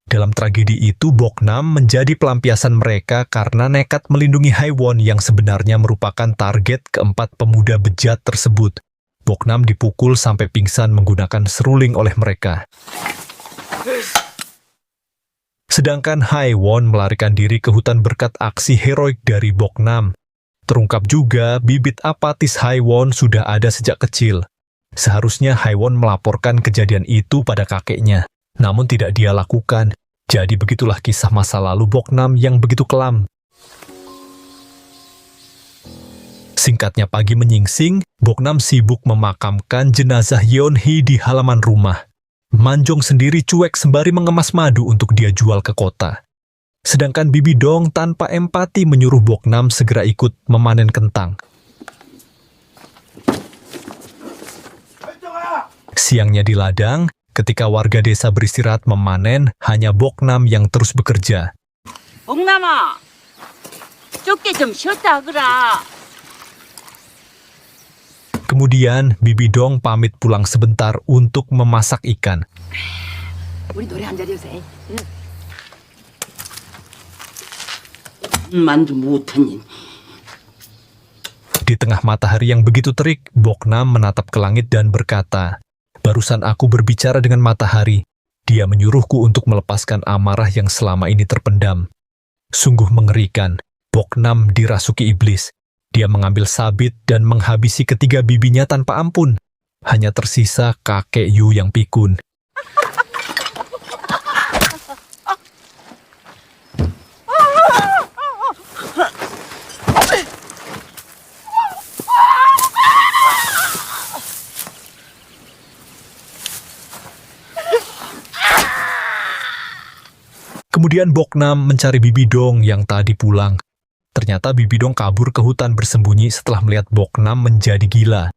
Dalam tragedi itu, Boknam menjadi pelampiasan mereka karena nekat melindungi Haewon yang sebenarnya merupakan target keempat pemuda bejat tersebut. Boknam dipukul sampai pingsan menggunakan seruling oleh mereka. Sedangkan Haewon melarikan diri ke hutan berkat aksi heroik dari Boknam. Terungkap juga bibit apatis Haewon sudah ada sejak kecil. Seharusnya Haewon melaporkan kejadian itu pada kakeknya, namun tidak dia lakukan. Jadi begitulah kisah masa lalu Boknam yang begitu kelam. Singkatnya pagi menyingsing, Boknam sibuk memakamkan jenazah Yeonhee di halaman rumah. Manjong sendiri cuek sembari mengemas madu untuk dia jual ke kota. Sedangkan Bibi Dong tanpa empati menyuruh Boknam segera ikut memanen kentang. Siangnya di ladang, ketika warga desa beristirahat memanen, hanya Boknam yang terus bekerja. 복남아, 좁게 좀 쉬었다 하거라. Kemudian, Bibi Dong pamit pulang sebentar untuk memasak ikan. 우리 노래 한 자리 해주세요. 만두 못하니. Di tengah matahari yang begitu terik, Boknam menatap ke langit dan berkata, "Barusan aku berbicara dengan matahari. Dia menyuruhku untuk melepaskan amarah yang selama ini terpendam." Sungguh mengerikan, Boknam dirasuki iblis. Dia mengambil sabit dan menghabisi ketiga bibinya tanpa ampun. Hanya tersisa kakek Yu yang pikun. Kemudian Boknam mencari Bibi Dong yang tadi pulang. Ternyata Bibi Dong kabur ke hutan bersembunyi setelah melihat Boknam menjadi gila.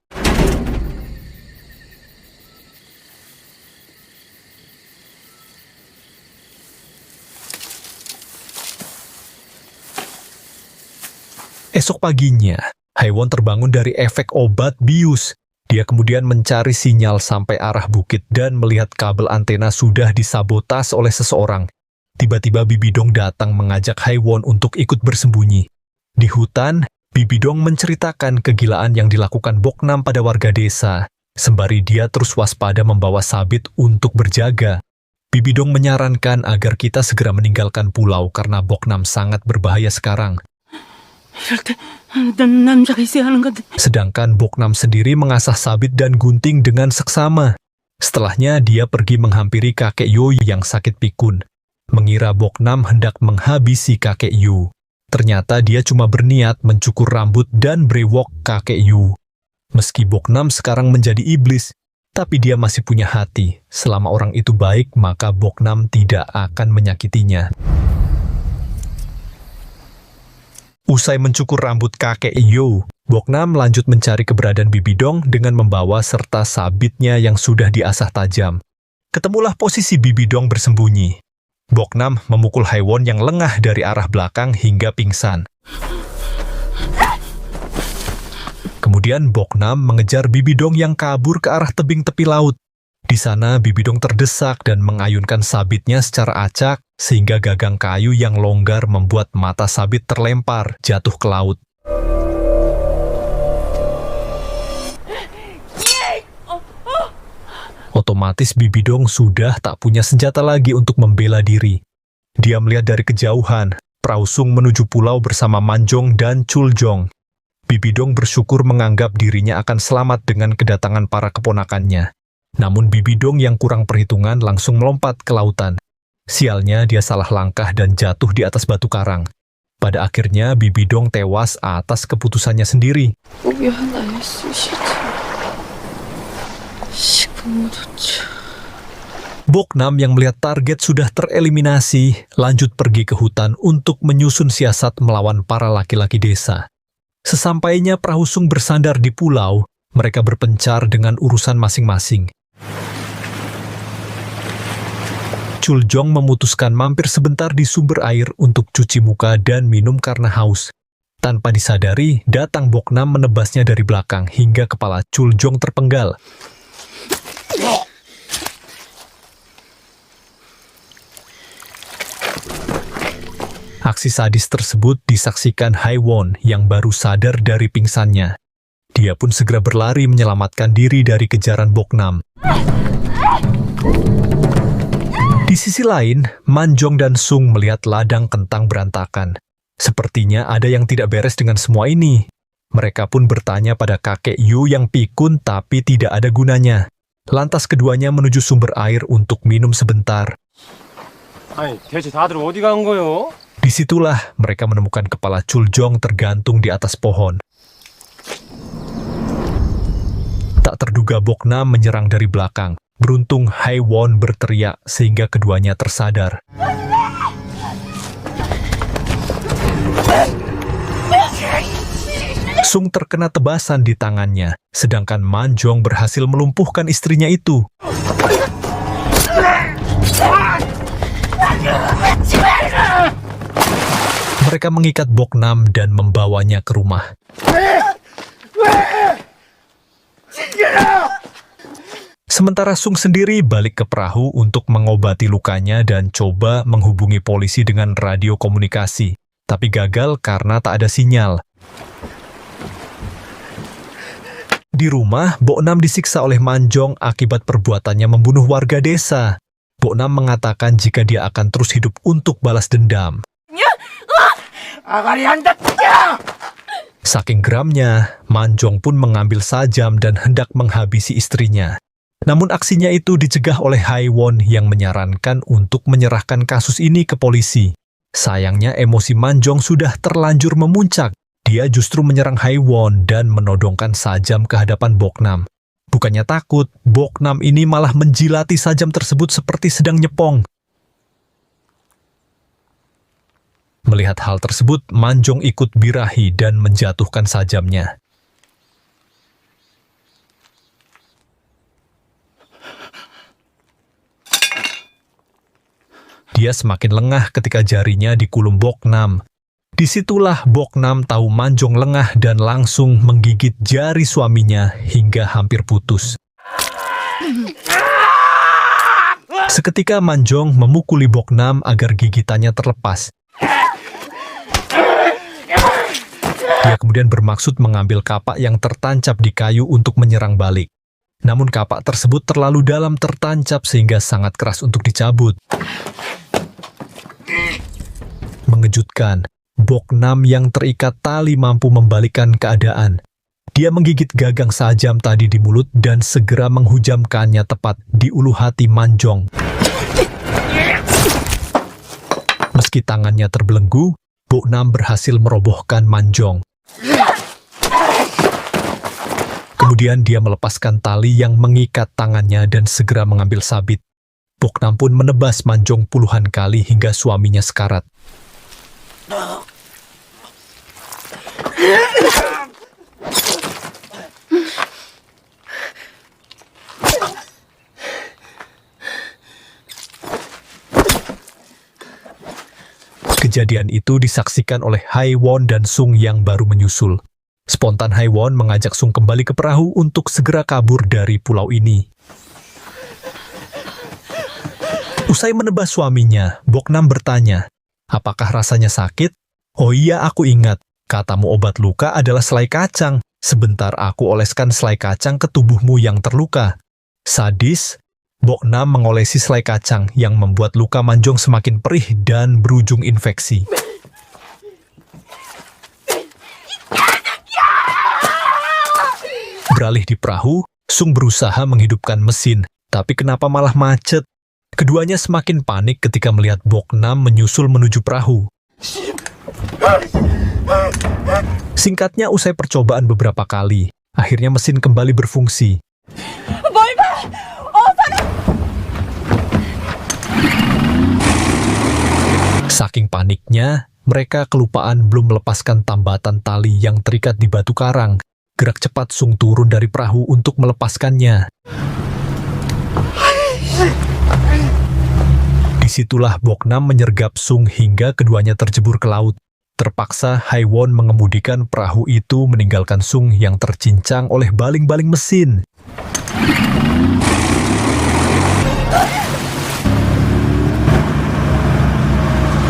Esok paginya, Haiwon terbangun dari efek obat bius. Dia kemudian mencari sinyal sampai arah bukit dan melihat kabel antena sudah disabotas oleh seseorang. Tiba-tiba Bibi Dong datang mengajak Haiwon untuk ikut bersembunyi. Di hutan, Bibi Dong menceritakan kegilaan yang dilakukan Boknam pada warga desa, sembari dia terus waspada membawa sabit untuk berjaga. Bibi Dong menyarankan agar kita segera meninggalkan pulau karena Boknam sangat berbahaya sekarang. Sedangkan Boknam sendiri mengasah sabit dan gunting dengan seksama. Setelahnya dia pergi menghampiri kakek Yu yang sakit pikun. Mengira Boknam hendak menghabisi kakek Yu. Ternyata dia cuma berniat mencukur rambut dan brewok kakek Yu. Meski Boknam sekarang menjadi iblis, tapi dia masih punya hati. Selama orang itu baik, maka Boknam tidak akan menyakitinya. Usai mencukur rambut kakek Yu, Boknam lanjut mencari keberadaan Bibi Dong dengan membawa serta sabitnya yang sudah diasah tajam. Ketemulah posisi Bibi Dong bersembunyi. Boknam memukul Haiwon yang lengah dari arah belakang hingga pingsan. Kemudian Boknam mengejar Bibi Dong yang kabur ke arah tebing tepi laut. Di sana Bibi Dong terdesak dan mengayunkan sabitnya secara acak sehingga gagang kayu yang longgar membuat mata sabit terlempar jatuh ke laut. Otomatis Bibi Dong sudah tak punya senjata lagi untuk membela diri. Dia melihat dari kejauhan, perahu Sung menuju pulau bersama Manjong dan Chuljong. Bibi Dong bersyukur menganggap dirinya akan selamat dengan kedatangan para keponakannya. Namun Bibi Dong yang kurang perhitungan langsung melompat ke lautan. Sialnya dia salah langkah dan jatuh di atas batu karang. Pada akhirnya Bibi Dong tewas atas keputusannya sendiri. Boknam yang melihat target sudah tereliminasi, lanjut pergi ke hutan untuk menyusun siasat melawan para laki-laki desa. Sesampainya perahu Sung bersandar di pulau, mereka berpencar dengan urusan masing-masing. Chuljong memutuskan mampir sebentar di sumber air untuk cuci muka dan minum karena haus. Tanpa disadari, datang Boknam menebasnya dari belakang hingga kepala Chuljong terpenggal. Aksi sadis tersebut disaksikan Haiwon yang baru sadar dari pingsannya. Dia pun segera berlari menyelamatkan diri dari kejaran Boknam. Di sisi lain, Manjong dan Sung melihat ladang kentang berantakan. Sepertinya ada yang tidak beres dengan semua ini. Mereka pun bertanya pada kakek Yu yang pikun tapi tidak ada gunanya. Lantas keduanya menuju sumber air untuk minum sebentar. Disitulah mereka menemukan kepala Chuljong tergantung di atas pohon. Tak terduga Boknam menyerang dari belakang. Beruntung Haiwon berteriak sehingga keduanya tersadar. Sung terkena tebasan di tangannya, sedangkan Manjong berhasil melumpuhkan istrinya itu. Mereka mengikat Boknam dan membawanya ke rumah. Sementara Sung sendiri balik ke perahu untuk mengobati lukanya dan coba menghubungi polisi dengan radio komunikasi, tapi gagal karena tak ada sinyal. Di rumah, Boknam disiksa oleh Manjong akibat perbuatannya membunuh warga desa. Boknam mengatakan jika dia akan terus hidup untuk balas dendam. Saking geramnya, Manjong pun mengambil sajam dan hendak menghabisi istrinya. Namun aksinya itu dicegah oleh Haiwon yang menyarankan untuk menyerahkan kasus ini ke polisi. Sayangnya emosi Manjong sudah terlanjur memuncak. Dia justru menyerang Haiwon dan menodongkan sajam ke hadapan Boknam. Bukannya takut, Boknam ini malah menjilati sajam tersebut seperti sedang nyepong. Melihat hal tersebut, Manjong ikut birahi dan menjatuhkan sajamnya. Dia semakin lengah ketika jarinya dikulum Boknam. Disitulah Boknam tahu Manjong lengah dan langsung menggigit jari suaminya hingga hampir putus. Seketika Manjong memukuli Boknam agar gigitannya terlepas. Dia kemudian bermaksud mengambil kapak yang tertancap di kayu untuk menyerang balik. Namun kapak tersebut terlalu dalam tertancap sehingga sangat keras untuk dicabut. Mengejutkan, Boknam yang terikat tali mampu membalikkan keadaan. Dia menggigit gagang sajam tadi di mulut dan segera menghujamkannya tepat di ulu hati Manjong. Meski tangannya terbelenggu, Boknam berhasil merobohkan Manjong. Kemudian dia melepaskan tali yang mengikat tangannya dan segera mengambil sabit. Boknam pun menebas Manjong puluhan kali hingga suaminya sekarat. Kejadian itu disaksikan oleh Haiwon dan Sung yang baru menyusul. Spontan Haiwon mengajak Sung kembali ke perahu untuk segera kabur dari pulau ini. Usai menebas suaminya, Boknam bertanya, "Apakah rasanya sakit?" "Oh iya, aku ingat. Katamu obat luka adalah selai kacang. Sebentar aku oleskan selai kacang ke tubuhmu yang terluka." Sadis, Boknam mengolesi selai kacang yang membuat luka Manjong semakin perih dan berujung infeksi. Beralih di perahu, Sung berusaha menghidupkan mesin, tapi kenapa malah macet? Keduanya semakin panik ketika melihat Boknam menyusul menuju perahu. Singkatnya, usai percobaan beberapa kali, akhirnya mesin kembali berfungsi. Saking paniknya, mereka kelupaan belum melepaskan tambatan tali yang terikat di batu karang. Gerak cepat Sung turun dari perahu untuk melepaskannya. Disitulah Boknam menyergap Sung hingga keduanya terjebur ke laut. Terpaksa Haiwon mengemudikan perahu itu meninggalkan Sung yang tercincang oleh baling-baling mesin.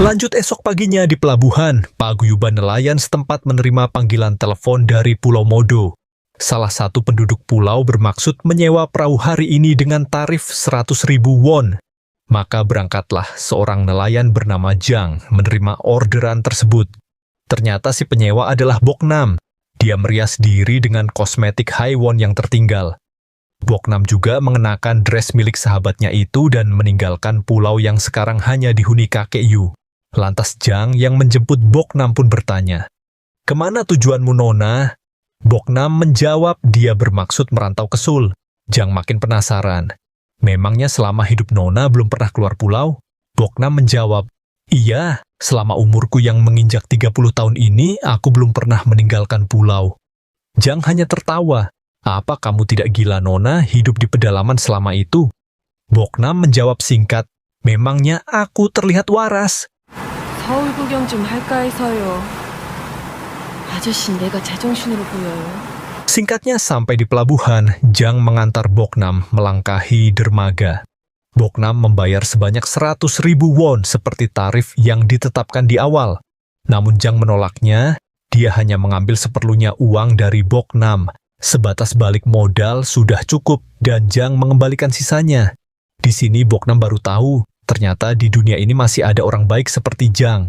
Lanjut esok paginya di pelabuhan, paguyuban nelayan setempat menerima panggilan telepon dari Pulau Modo. Salah satu penduduk pulau bermaksud menyewa perahu hari ini dengan tarif 100.000 won. Maka berangkatlah seorang nelayan bernama Jang menerima orderan tersebut. Ternyata si penyewa adalah Boknam. Dia merias diri dengan kosmetik Haiwon yang tertinggal. Boknam juga mengenakan dress milik sahabatnya itu dan meninggalkan pulau yang sekarang hanya dihuni kakek Yu. Lantas Jang yang menjemput Boknam pun bertanya, "Kemana tujuanmu, Nona?" Boknam menjawab dia bermaksud merantau ke Seoul. Jang makin penasaran. Memangnya selama hidup Nona belum pernah keluar pulau? Boknam menjawab, "Iya, selama umurku yang menginjak 30 tahun ini, aku belum pernah meninggalkan pulau." Jang hanya tertawa. Apa kamu tidak gila Nona hidup di pedalaman selama itu? Boknam menjawab singkat, memangnya aku terlihat waras? 서울 구경 좀 할까 해서요. 아저씨 내가 제정신으로 보여요. Singkatnya sampai di pelabuhan, Jang mengantar Boknam melangkahi dermaga. Boknam membayar sebanyak 100.000 won seperti tarif yang ditetapkan di awal. Namun Jang menolaknya, dia hanya mengambil seperlunya uang dari Boknam. Sebatas balik modal sudah cukup dan Jang mengembalikan sisanya. Di sini Boknam baru tahu, ternyata di dunia ini masih ada orang baik seperti Jang.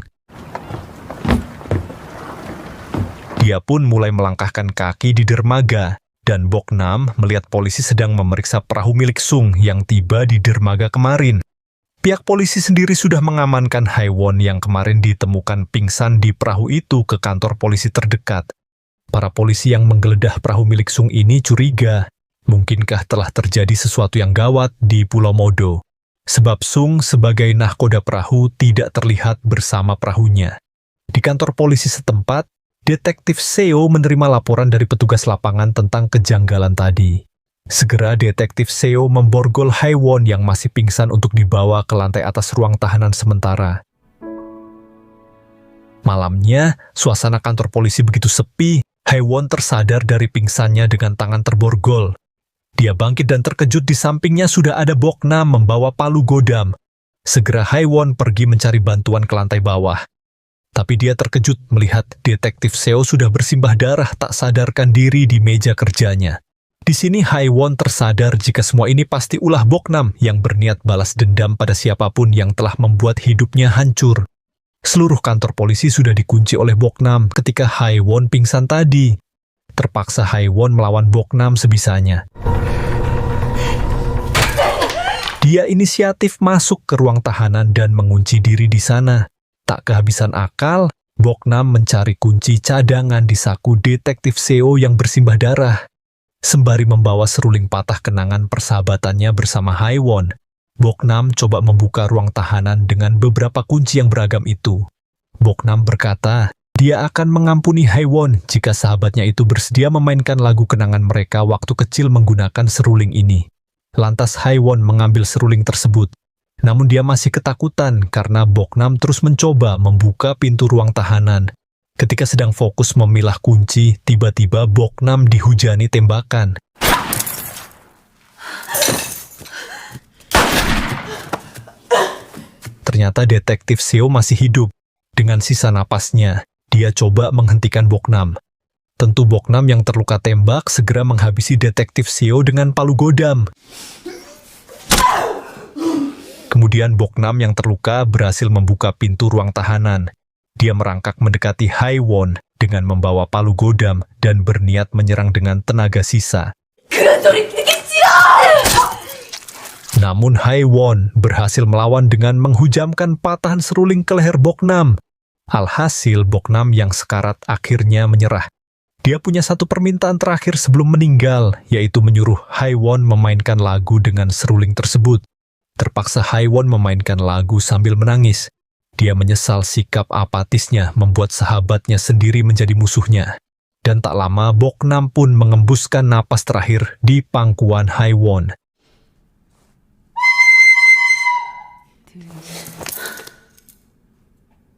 Dia pun mulai melangkahkan kaki di dermaga, dan Boknam melihat polisi sedang memeriksa perahu milik Sung yang tiba di dermaga kemarin. Pihak polisi sendiri sudah mengamankan Haiwon yang kemarin ditemukan pingsan di perahu itu ke kantor polisi terdekat. Para polisi yang menggeledah perahu milik Sung ini curiga, mungkinkah telah terjadi sesuatu yang gawat di Pulau Modo. Sebab Sung sebagai nahkoda perahu tidak terlihat bersama perahunya. Di kantor polisi setempat, Detektif Seo menerima laporan dari petugas lapangan tentang kejanggalan tadi. Segera Detektif Seo memborgol Haiwon yang masih pingsan untuk dibawa ke lantai atas ruang tahanan sementara. Malamnya, suasana kantor polisi begitu sepi, Haiwon tersadar dari pingsannya dengan tangan terborgol. Dia bangkit dan terkejut di sampingnya sudah ada Boknam membawa palu godam. Segera Haiwon pergi mencari bantuan ke lantai bawah. Tapi dia terkejut melihat Detektif Seo sudah bersimbah darah tak sadarkan diri di meja kerjanya. Di sini Haiwon tersadar jika semua ini pasti ulah Boknam yang berniat balas dendam pada siapapun yang telah membuat hidupnya hancur. Seluruh kantor polisi sudah dikunci oleh Boknam ketika Haiwon pingsan tadi. Terpaksa Haiwon melawan Boknam sebisanya. Dia inisiatif masuk ke ruang tahanan dan mengunci diri di sana. Tak kehabisan akal, Boknam mencari kunci cadangan di saku Detektif Seo yang bersimbah darah. Sembari membawa seruling patah kenangan persahabatannya bersama Haiwon, Boknam coba membuka ruang tahanan dengan beberapa kunci yang beragam itu. Boknam berkata, dia akan mengampuni Haiwon jika sahabatnya itu bersedia memainkan lagu kenangan mereka waktu kecil menggunakan seruling ini. Lantas Haiwon mengambil seruling tersebut. Namun dia masih ketakutan karena Boknam terus mencoba membuka pintu ruang tahanan. Ketika sedang fokus memilah kunci, tiba-tiba Boknam dihujani tembakan. Ternyata Detektif Seo masih hidup. Dengan sisa napasnya, dia coba menghentikan Boknam. Tentu Boknam yang terluka tembak segera menghabisi Detektif Seo dengan palu godam. Kemudian Boknam yang terluka berhasil membuka pintu ruang tahanan. Dia merangkak mendekati Haiwon dengan membawa palu godam dan berniat menyerang dengan tenaga sisa. Namun Haiwon berhasil melawan dengan menghujamkan patahan seruling ke leher Boknam. Alhasil Boknam yang sekarat akhirnya menyerah. Dia punya satu permintaan terakhir sebelum meninggal, yaitu menyuruh Haiwon memainkan lagu dengan seruling tersebut. Terpaksa Haiwon memainkan lagu sambil menangis. Dia menyesal sikap apatisnya membuat sahabatnya sendiri menjadi musuhnya. Dan tak lama Boknam pun mengembuskan napas terakhir di pangkuan Haiwon.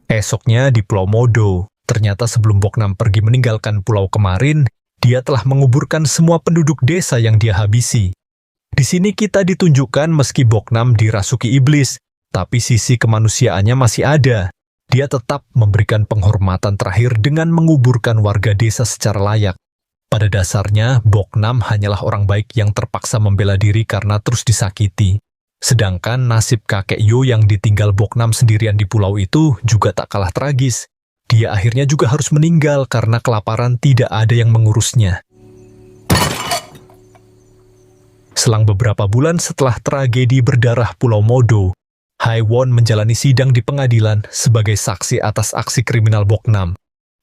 Esoknya di Pulau Modo, ternyata sebelum Boknam pergi meninggalkan pulau kemarin, dia telah menguburkan semua penduduk desa yang dia habisi. Di sini kita ditunjukkan meski Boknam dirasuki iblis, tapi sisi kemanusiaannya masih ada. Dia tetap memberikan penghormatan terakhir dengan menguburkan warga desa secara layak. Pada dasarnya, Boknam hanyalah orang baik yang terpaksa membela diri karena terus disakiti. Sedangkan nasib kakek Yo yang ditinggal Boknam sendirian di pulau itu juga tak kalah tragis. Dia akhirnya juga harus meninggal karena kelaparan tidak ada yang mengurusnya. Selang beberapa bulan setelah tragedi berdarah Pulau Modo, Haiwon menjalani sidang di pengadilan sebagai saksi atas aksi kriminal Boknam.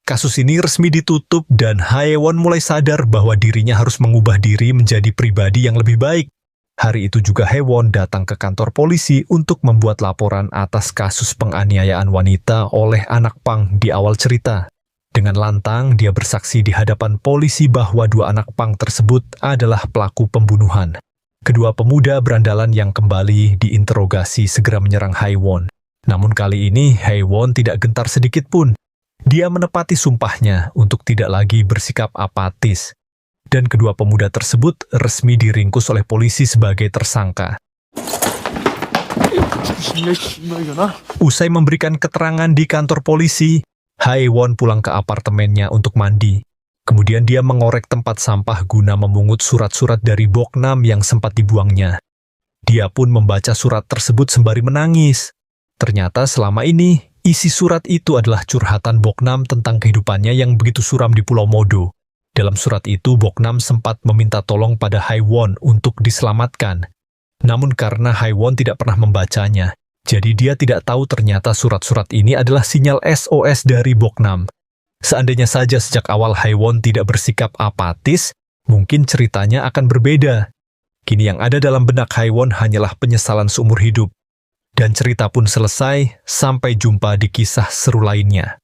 Kasus ini resmi ditutup dan Haiwon mulai sadar bahwa dirinya harus mengubah diri menjadi pribadi yang lebih baik. Hari itu juga Haiwon datang ke kantor polisi untuk membuat laporan atas kasus penganiayaan wanita oleh anak pang di awal cerita. Dengan lantang, dia bersaksi di hadapan polisi bahwa dua anak pang tersebut adalah pelaku pembunuhan. Kedua pemuda berandalan yang kembali diinterogasi segera menyerang Haiwon. Namun kali ini, Haiwon tidak gentar sedikit pun. Dia menepati sumpahnya untuk tidak lagi bersikap apatis. Dan kedua pemuda tersebut resmi diringkus oleh polisi sebagai tersangka. Usai memberikan keterangan di kantor polisi, Haiwon pulang ke apartemennya untuk mandi. Kemudian dia mengorek tempat sampah guna memungut surat-surat dari Boknam yang sempat dibuangnya. Dia pun membaca surat tersebut sembari menangis. Ternyata selama ini, isi surat itu adalah curhatan Boknam tentang kehidupannya yang begitu suram di Pulau Modo. Dalam surat itu, Boknam sempat meminta tolong pada Haiwon untuk diselamatkan. Namun karena Haiwon tidak pernah membacanya, jadi dia tidak tahu ternyata surat-surat ini adalah sinyal SOS dari Boknam. Seandainya saja sejak awal Haiwon tidak bersikap apatis, mungkin ceritanya akan berbeda. Kini yang ada dalam benak Haiwon hanyalah penyesalan seumur hidup. Dan cerita pun selesai, sampai jumpa di kisah seru lainnya.